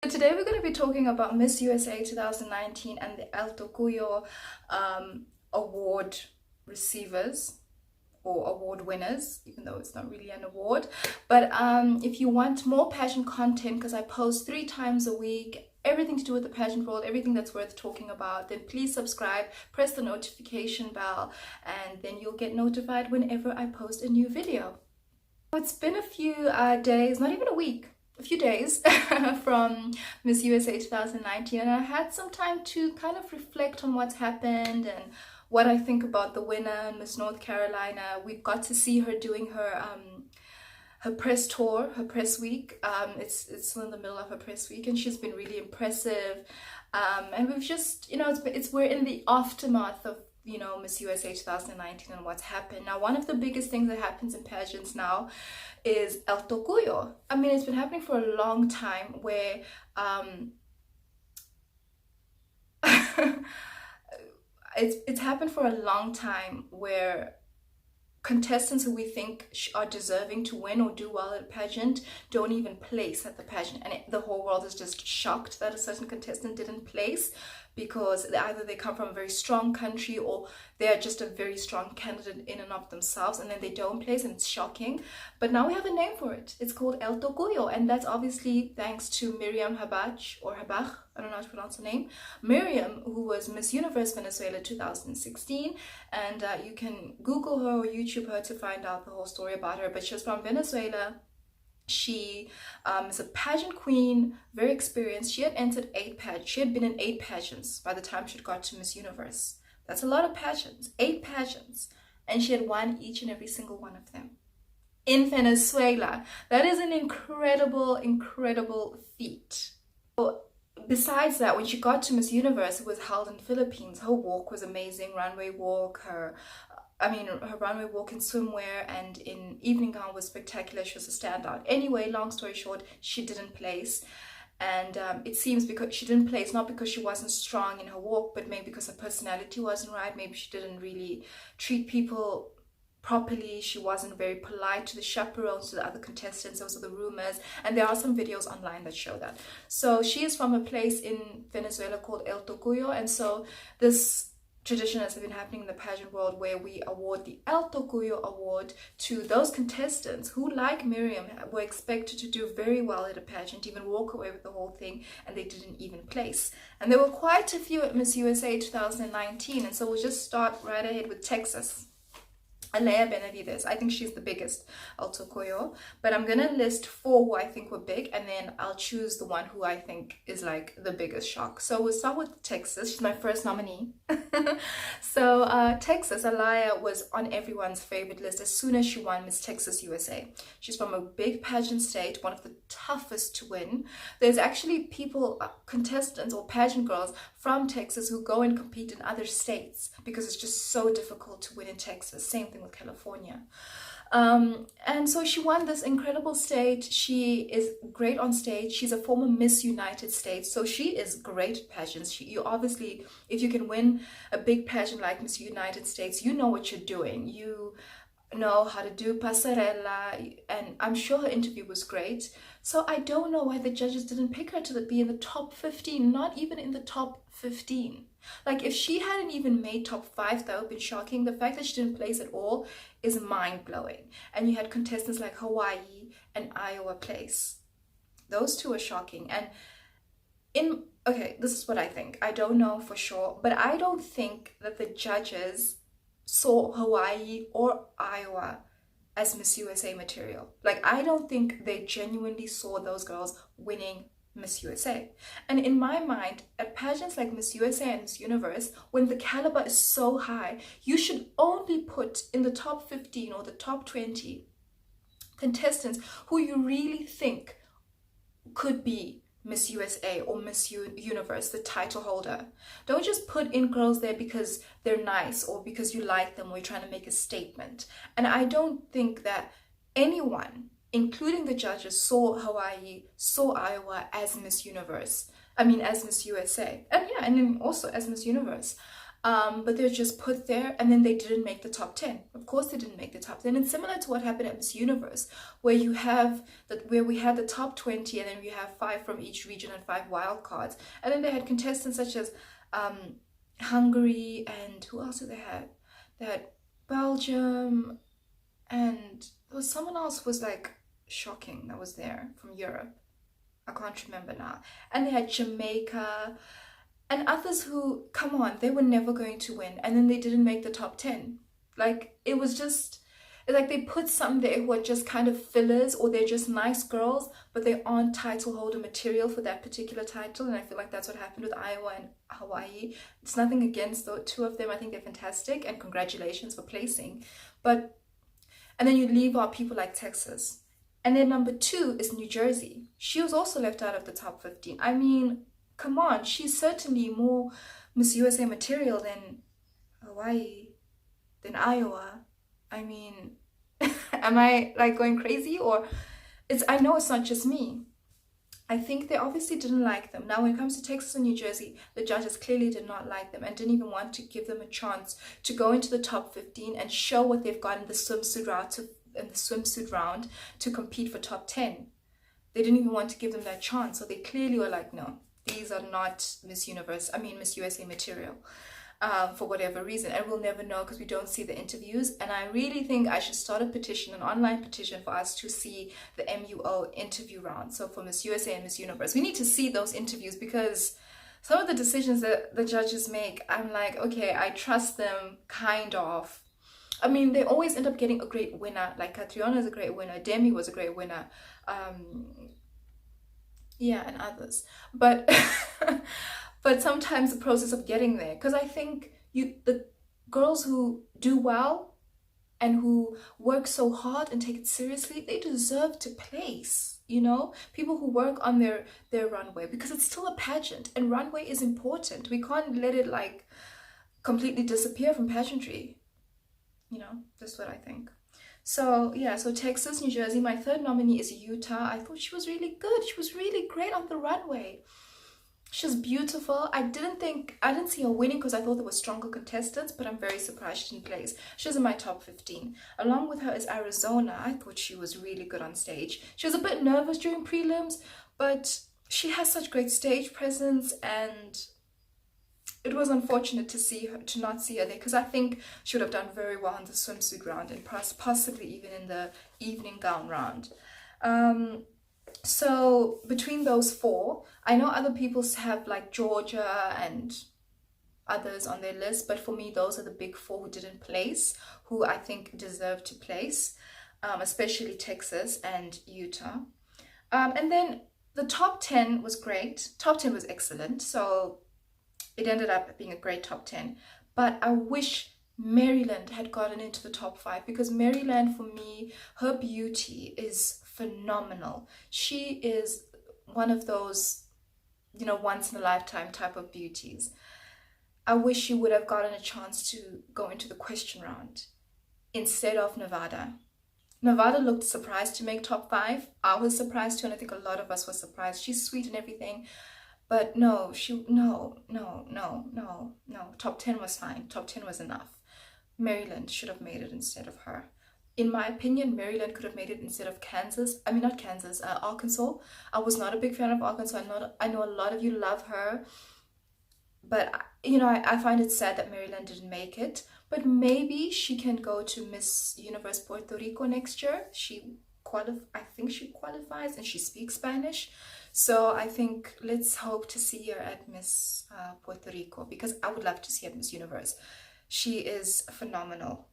Today we're going to be talking about Miss USA 2019 and the El Tocuyo award receivers or award winners, even though it's not really an award. But if you want more pageant content, because I post 3 times a week, everything to do with the pageant world, everything that's worth talking about, then please subscribe, press the notification bell, and then you'll get notified whenever I post a new video. It's been a few days, not even a week, a few days from Miss USA 2019, and I had some time to kind of reflect on what's happened and what I think about the winner, Miss North Carolina. We got to see her doing her press tour, her press week. It's still in the middle of her press week, and she's been really impressive. And we've just, we're in the aftermath of Miss USA 2019 and what's happened. Now, one of the biggest things that happens in pageants now is El Tocuyo. I mean, it's been happening for a long time where it's happened for a long time where contestants who we think are deserving to win or do well at a pageant don't even place at the pageant, and the whole world is just shocked that a certain contestant didn't place because either they come from a very strong country or they're just a very strong candidate in and of themselves, and then they don't place, and it's shocking. But now we have a name for it. It's called El Tocuyo, and that's obviously thanks to Miriam Habach, or Habach, I don't know how to pronounce her name. Miriam, who was Miss Universe Venezuela 2016, and you can Google her or YouTube her to find out the whole story about her. But she was from Venezuela. She is a pageant queen, very experienced. She had entered 8 pageants. She had been in 8 pageants by the time she got to Miss Universe. That's a lot of pageants, 8 pageants. And she had won each and every single one of them in Venezuela. That is an incredible, incredible feat. So, besides that, when she got to Miss Universe, it was held in the Philippines. Her walk was amazing, runway walk, her runway walk in swimwear and in evening gown was spectacular. She was a standout. Anyway, long story short, she didn't place. And it seems because she didn't place, not because she wasn't strong in her walk, but maybe because her personality wasn't right. Maybe she didn't really treat people properly. She wasn't very polite to the chaperones, to the other contestants. Those are the rumors, and there are some videos online that show that. So she is from a place in Venezuela called El Tocuyo, and so this tradition has been happening in the pageant world where we award the El Tocuyo award to those contestants who, like Miriam, were expected to do very well at a pageant, even walk away with the whole thing, and they didn't even place. And there were quite a few at Miss USA 2019, and so we'll just start right ahead with Texas. Alea Benavides, I think she's the biggest, El Tocuyo, but I'm gonna list 4 who I think were big, and then I'll choose the one who I think is like the biggest shock. So we'll start with Texas. She's my first nominee. So Texas, Alea was on everyone's favorite list as soon as she won Miss Texas USA. She's from a big pageant state, one of the toughest to win. There's actually people, contestants or pageant girls from Texas who go and compete in other states because it's just so difficult to win in Texas. Same thing with California. And so she won this incredible state. She is great on stage. She's a former Miss United States, so she is great at pageants. You obviously, if you can win a big pageant like Miss United States, you know what you're doing. You know how to do passerella, and I'm sure her interview was great. So I don't know why the judges didn't pick her to be in the top 15, not even in the top 15. Like, if she hadn't even made top 5, that would have been shocking. The fact that she didn't place at all is mind-blowing. And you had contestants like Hawaii and Iowa place. Those 2 are shocking. And okay, this is what I think. I don't know for sure, but I don't think that the judges saw Hawaii or Iowa as Miss USA material. Like, I don't think they genuinely saw those girls winning Miss USA. And in my mind, at pageants like Miss USA and Miss Universe, when the caliber is so high, you should only put in the top 15 or the top 20 contestants who you really think could be Miss USA or Miss Universe, the title holder. Don't just put in girls there because they're nice or because you like them or you're trying to make a statement. And I don't think that anyone, including the judges, saw Hawaii, saw Iowa as Miss Universe. I mean, as Miss USA. And yeah, and then also as Miss Universe. but they're just put there and then they didn't make the top 10. Of course they didn't make the top 10. And similar to what happened at Miss Universe, where you have that, where we had the top 20 and then we have 5 from each region and 5 wild cards. And then they had contestants such as Hungary, and who else did they have? They had Belgium, and there was someone else who was like shocking that was there from Europe. I can't remember now. And they had Jamaica and others who, come on, they were never going to win. And then they didn't make the top 10. Like, it was just, it's like they put some there who are just kind of fillers, or they're just nice girls, but they aren't title holder material for that particular title. And I feel like that's what happened with Iowa and Hawaii. It's nothing against the two of them. I think they're fantastic and congratulations for placing. But, and then you leave out people like Texas. And then number 2 is New Jersey. She was also left out of the top 15. I mean, come on, she's certainly more Miss USA material than Hawaii, than Iowa. I mean, am I like going crazy? Or I know it's not just me. I think they obviously didn't like them. Now, when it comes to Texas and New Jersey, the judges clearly did not like them and didn't even want to give them a chance to go into the top 15 and show what they've got in the swimsuit round to compete for top 10. They didn't even want to give them that chance. So they clearly were like, no, these are not Miss USA material. For whatever reason, and we'll never know because we don't see the interviews. And I really think I should start a petition, an online petition, for us to see the MUO interview round. So for Miss USA and Miss Universe, we need to see those interviews, because some of the decisions that the judges make, I'm like, okay, I trust them, kind of. I mean, they always end up getting a great winner. Like Catriona is a great winner, Demi was a great winner, yeah, and others. But but sometimes the process of getting there, because I think the girls who do well and who work so hard and take it seriously, they deserve to place, you know? People who work on their runway, because it's still a pageant and runway is important. We can't let it like completely disappear from pageantry, you know? That's what I think. So yeah, so Texas, New Jersey. My third nominee is Utah. I thought she was really good. She was really great on the runway. She's beautiful. I didn't see her winning because I thought there were stronger contestants, but I'm very surprised she didn't place. She's in my top 15. Along with her is Arizona. I thought she was really good on stage. She was a bit nervous during prelims, but she has such great stage presence, and it was unfortunate to not see her there, because I think she would have done very well in the swimsuit round and possibly even in the evening gown round. So between those 4, I know other people have like Georgia and others on their list, but for me, those are the big 4 who didn't place, who I think deserve to place, especially Texas and Utah. And then the top 10 was great. Top 10 was excellent. So it ended up being a great top 10. But I wish Maryland had gotten into the top 5, because Maryland, for me, her beauty is phenomenal. She is one of those, you know, once in a lifetime type of beauties. I wish she would have gotten a chance to go into the question round instead of Nevada. Nevada looked surprised to make top 5. I was surprised too, and I think a lot of us were surprised. She's sweet and everything, but no. Top 10 was fine. Top 10 was enough. Maryland should have made it instead of her. In my opinion, Maryland could have made it instead of Arkansas. I was not a big fan of Arkansas. I know a lot of you love her, but you know, I find it sad that Maryland didn't make it. But maybe she can go to Miss Universe Puerto Rico next year. I think she qualifies and she speaks Spanish. So I think let's hope to see her at Miss Puerto Rico, because I would love to see her at Miss Universe. She is phenomenal.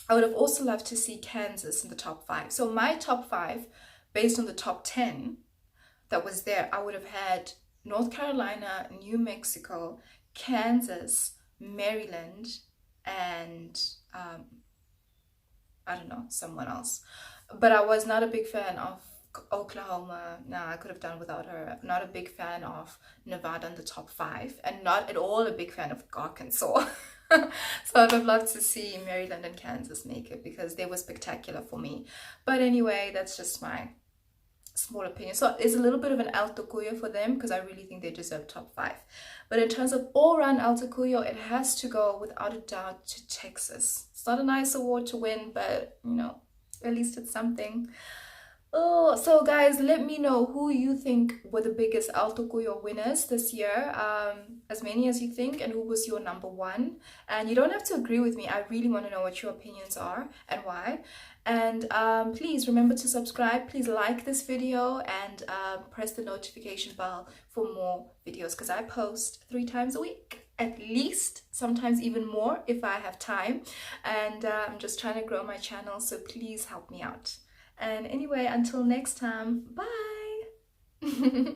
I would have also loved to see Kansas in the top 5. So my top 5, based on the top 10 that was there, I would have had North Carolina, New Mexico, Kansas, Maryland, and I don't know, someone else. But I was not a big fan of Oklahoma. No, I could have done without her. Not a big fan of Nevada in the top 5, and not at all a big fan of Arkansas. So I'd have loved to see Maryland and Kansas make it, because they were spectacular for me. But anyway, that's just my small opinion. So it's a little bit of an El Tocuyo for them because I really think they deserve top 5. But in terms of all-round El Tocuyo, it has to go without a doubt to Texas. It's not a nice award to win, but you know, at least it's something. Oh, so guys, let me know who you think were the biggest El Tocuyo winners this year. As many as you think, and who was your number one. And you don't have to agree with me. I really want to know what your opinions are and why. And please remember to subscribe. Please like this video and press the notification bell for more videos because I post 3 times a week. At least, sometimes even more if I have time. And I'm just trying to grow my channel, so please help me out. And anyway, until next time, bye!